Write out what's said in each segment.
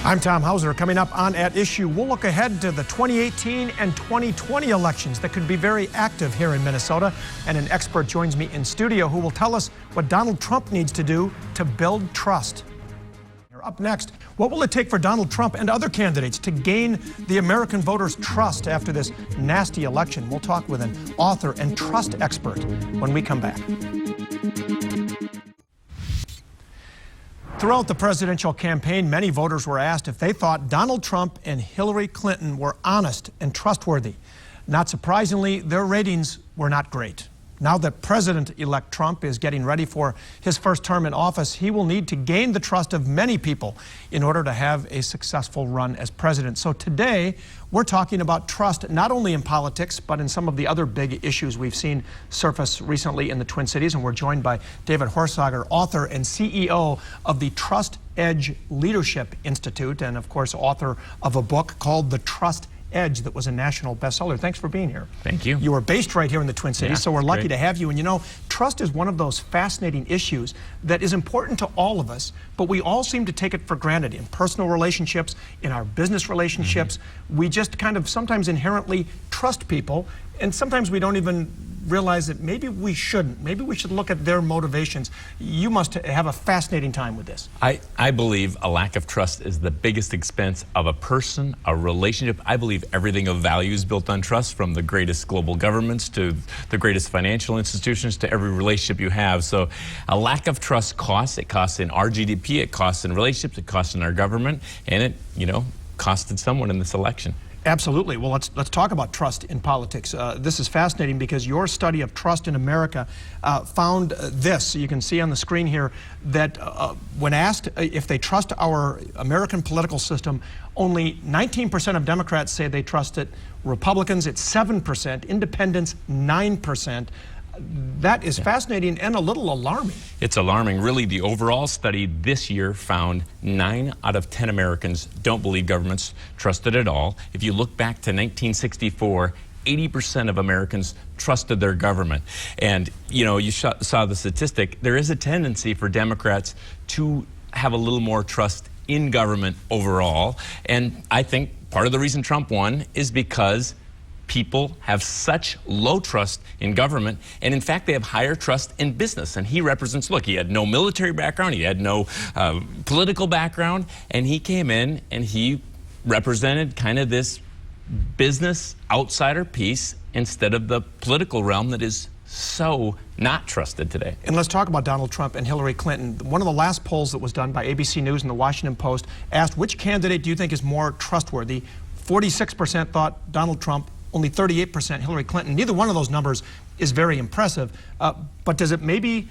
I'm Tom Hauser. Coming up on At Issue, we'll look ahead to the 2018 and 2020 elections that could be very active here in Minnesota. And an expert joins me in studio who will tell us what Donald Trump needs to do to build trust. Up next, what will it take for Donald Trump and other candidates to gain the American voters' trust after this nasty election? We'll talk with an author and trust expert when we come back. Throughout the presidential campaign, many voters were asked if they thought Donald Trump and Hillary Clinton were honest and trustworthy. Not surprisingly, their ratings were not great. Now that President-elect Trump is getting ready for his first term in office, he will need to gain the trust of many people in order to have a successful run as president. So today, we're talking about trust not only in politics, but in some of the other big issues we've seen surface recently in the Twin Cities. And we're joined by David Horsager, author and CEO of the Trust Edge Leadership Institute, and of course, author of a book called The Trust Edge that was a national bestseller. Thanks for being here. Thank you. You are based right here in the Twin Cities, so we're lucky to have you. And you know, trust is one of those fascinating issues that is important to all of us, but we all seem to take it for granted in personal relationships, in our business relationships. We just kind of sometimes inherently trust people, and sometimes we don't even realize that maybe we shouldn't. Maybe we should look at their motivations. You must have a fascinating time with this. I believe a lack of trust is the biggest expense of a person, a relationship. I believe everything of value is built on trust, from the greatest global governments to the greatest financial institutions to every relationship you have. So a lack of trust costs. It costs in our GDP, it costs in relationships, it costs in our government, and it, costed someone in this election. Absolutely. Well, let's talk about trust in politics. This is fascinating because your study of trust in America found this. You can see on the screen here that when asked if they trust our American political system, only 19% of Democrats say they trust it. Republicans, it's 7%. Independents, 9%. That is fascinating and a little alarming. It's alarming. Really, the overall study this year found 9 out of 10 Americans don't believe governments trusted at all. If you look back to 1964, 80% of Americans trusted their government. And, you saw the statistic. There is a tendency for Democrats to have a little more trust in government overall. And I think part of the reason Trump won is because people have such low trust in government, and in fact they have higher trust in business. And he represents, look, he had no military background, he had no political background, and he came in and he represented kind of this business outsider piece instead of the political realm that is so not trusted today. And let's talk about Donald Trump and Hillary Clinton. One of the last polls that was done by ABC News and the Washington Post asked, which candidate do you think is more trustworthy? 46% thought Donald Trump, only 38% Hillary Clinton. Neither one of those numbers is very impressive. But does it maybe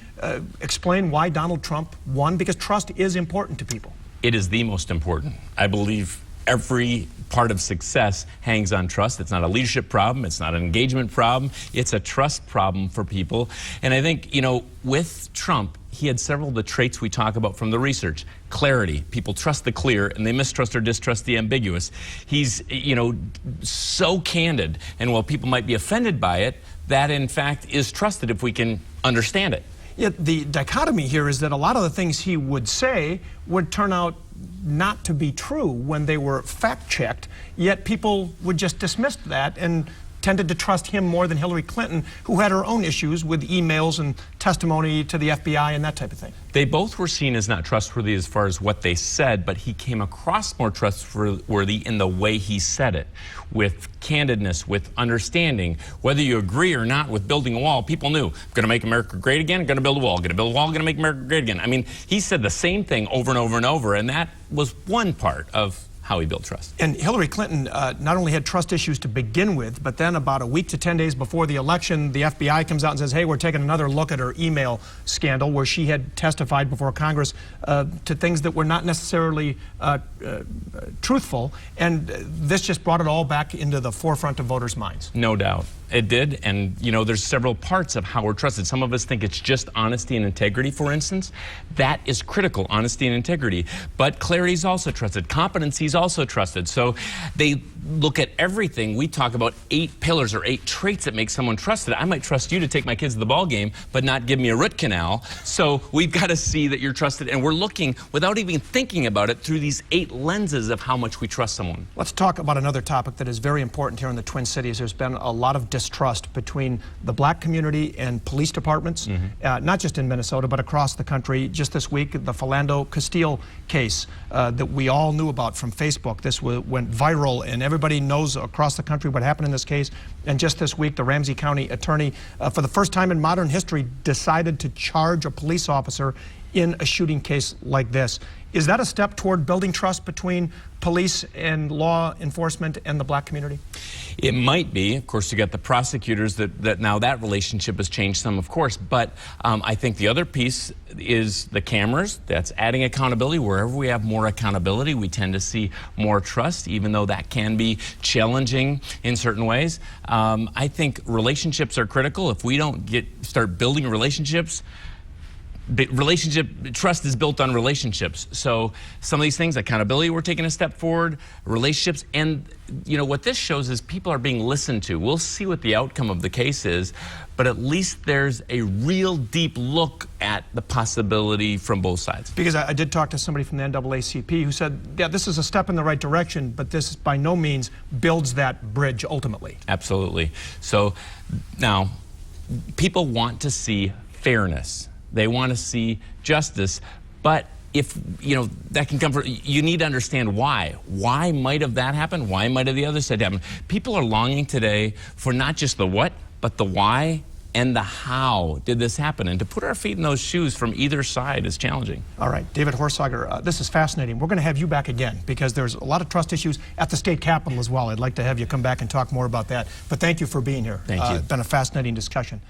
explain why Donald Trump won? Because trust is important to people. It is the most important. I believe every part of success hangs on trust. It's not a leadership problem. It's not an engagement problem. It's a trust problem for people. And I think, with Trump, he had several of the traits we talk about from the research. Clarity. People trust the clear and they mistrust or distrust the ambiguous. He's, so candid. And while people might be offended by it, that in fact is trusted if we can understand it. Yet the dichotomy here is that a lot of the things he would say would turn out not to be true when they were fact-checked, yet people would just dismiss that and tended to trust him more than Hillary Clinton, who had her own issues with emails and testimony to the FBI and that type of thing. They both were seen as not trustworthy as far as what they said, but he came across more trustworthy in the way he said it, with candidness, with understanding. Whether you agree or not with building a wall, people knew, going to make America great again, going to build a wall, going to build a wall, going to make America great again. I mean, he said the same thing over and over and over, and that was one part of how he built trust. And Hillary Clinton not only had trust issues to begin with, but then about a week to 10 days before the election, the FBI comes out and says, hey, we're taking another look at her email scandal where she had testified before Congress to things that were not necessarily truthful. And this just brought it all back into the forefront of voters' minds. No doubt. It did, and you know, there's several parts of how we're trusted. Some of us think it's just honesty and integrity, for instance. That is critical, honesty and integrity. But clarity is also trusted. Competency is also trusted. So they look at everything. We talk about 8 pillars or 8 traits that make someone trusted. I might trust you to take my kids to the ball game, but not give me a root canal. So we've got to see that you're trusted, and we're looking, without even thinking about it, through these 8 lenses of how much we trust someone. Let's talk about another topic that is very important here in the Twin Cities. There's been a lot of distrust between the black community and police departments, not just in Minnesota, but across the country. Just this week, the Philando Castile case that we all knew about from Facebook. This went viral, and everybody knows across the country what happened in this case. And just this week, the Ramsey County attorney, for the first time in modern history, decided to charge a police officer in a shooting case like this. Is that a step toward building trust between police and law enforcement and the black community? It might be. Of course, you got the prosecutors that now that relationship has changed some, of course. But I think the other piece is the cameras. That's adding accountability. Wherever we have more accountability, we tend to see more trust, even though that can be challenging in certain ways. I think relationships are critical. If we don't start building relationships, trust is built on relationships. So some of these things, accountability, we're taking a step forward, relationships, and you know what this shows is people are being listened to. We'll see what the outcome of the case is, but at least there's a real deep look at the possibility from both sides. Because I did talk to somebody from the NAACP who said, yeah, this is a step in the right direction, but this by no means builds that bridge ultimately. Absolutely. So now, people want to see fairness. They want to see justice, but if, you know, that can come from, you need to understand why. Why might have that happened? Why might have the other side happened? People are longing today for not just the what, but the why and the how did this happen. And to put our feet in those shoes from either side is challenging. All right, David Horsager, this is fascinating. We're going to have you back again because there's a lot of trust issues at the state capitol as well. I'd like to have you come back and talk more about that. But thank you for being here. Thank you. It's been a fascinating discussion.